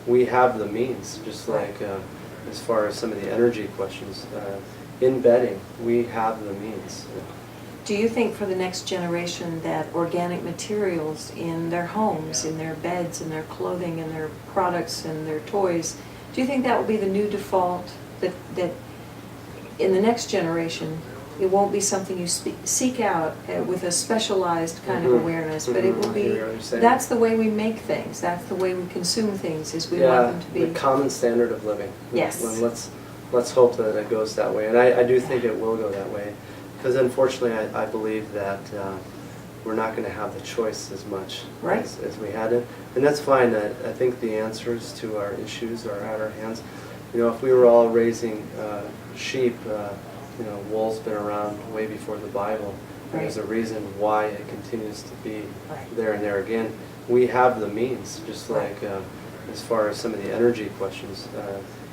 we have the means, just like as far as some of the energy questions. In bedding, we have the means. Do you think for the next generation that organic materials in their homes, in their beds, in their clothing, in their products, and their toys, do you think that will be the new default? That in the next generation, it won't be something you seek out with a specialized kind of awareness, but it will be, that's the way we make things, that's the way we consume things, is we want them to be... the common standard of living. Yes. Let's hope that it goes that way, and I do think it will go that way, because unfortunately I believe that we're not going to have the choice as much as we had it, and that's fine. I think the answers to our issues are at our hands. You know, if we were all raising sheep, you know, wool's been around way before the Bible. There's a reason why it continues to be there and there again. We have the means, just like as far as some of the energy questions.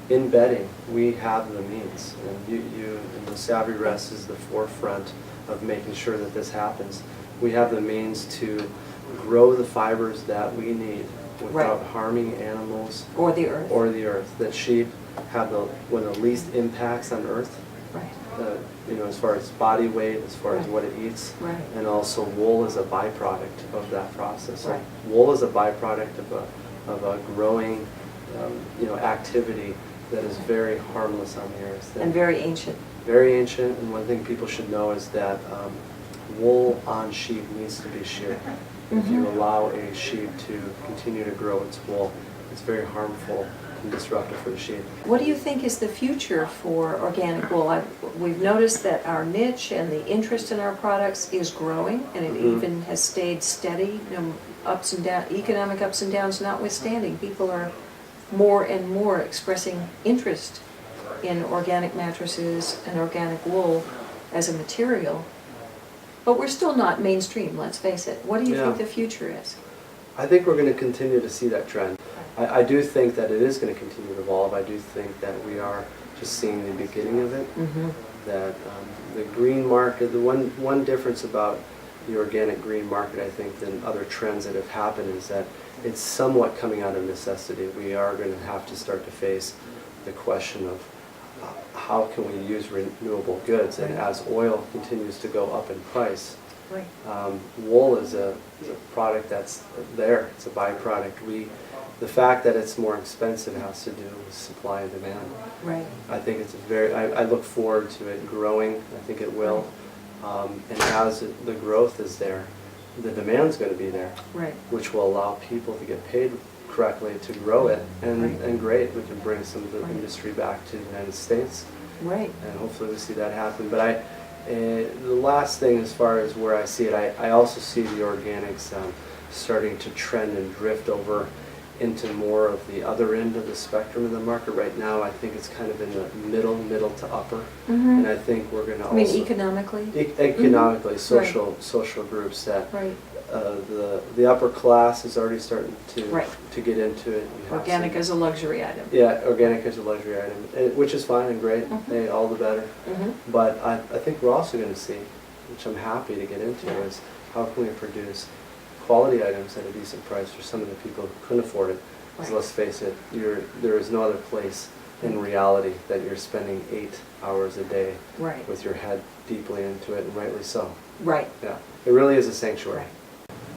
In bedding, we have the means. And the Savvy Rest is the forefront of making sure that this happens. We have the means to grow the fibers that we need without harming animals or the earth. That sheep have one of the least impacts on earth. You know, as far as body weight, as far as what it eats, and also wool is a byproduct of that process. So wool is a byproduct of a growing, you know, activity that is very harmless on the earth. And very ancient. Very ancient, and one thing people should know is that wool on sheep needs to be sheared. If you allow a sheep to continue to grow its wool, it's very harmful and disruptive for the sheep. What do you think is the future for organic wool? We've noticed that our niche and the interest in our products is growing, and it even has stayed steady, you know, ups and down, economic ups and downs notwithstanding. People are more and more expressing interest in organic mattresses and organic wool as a material. But we're still not mainstream, let's face it. What do you think the future is? I think we're going to continue to see that trend. I do think that it is going to continue to evolve. I do think that we are just seeing the beginning of it. That the green market, the one difference about the organic green market, I think, than other trends that have happened is that it's somewhat coming out of necessity. We are going to have to start to face the question of how can we use renewable goods, and as oil continues to go up in price, wool is a product that's there. It's a byproduct. The fact that it's more expensive has to do with supply and demand. I think it's I look forward to it growing. I think it will. And as the growth is there, the demand's going to be there, which will allow people to get paid correctly to grow it. And great, we can bring some of the industry back to the United States. And hopefully we see that happen. But the last thing, as far as where I see it, I also see the organics starting to trend and drift over into more of the other end of the spectrum of the market. Right now, I think it's kind of in the middle to upper, and I think we're going to also... I mean economically? Economically, social groups that the upper class is already starting to get into it. Organic as a luxury item. Yeah, organic as a luxury item, which is fine and great. Hey, all the better. But I think we're also going to see, which I'm happy to get into, is how can we produce quality items at a decent price for some of the people who couldn't afford it. Because let's face it, there is no other place in reality that you're spending 8 hours a day with your head deeply into it, and rightly so. Yeah, it really is a sanctuary.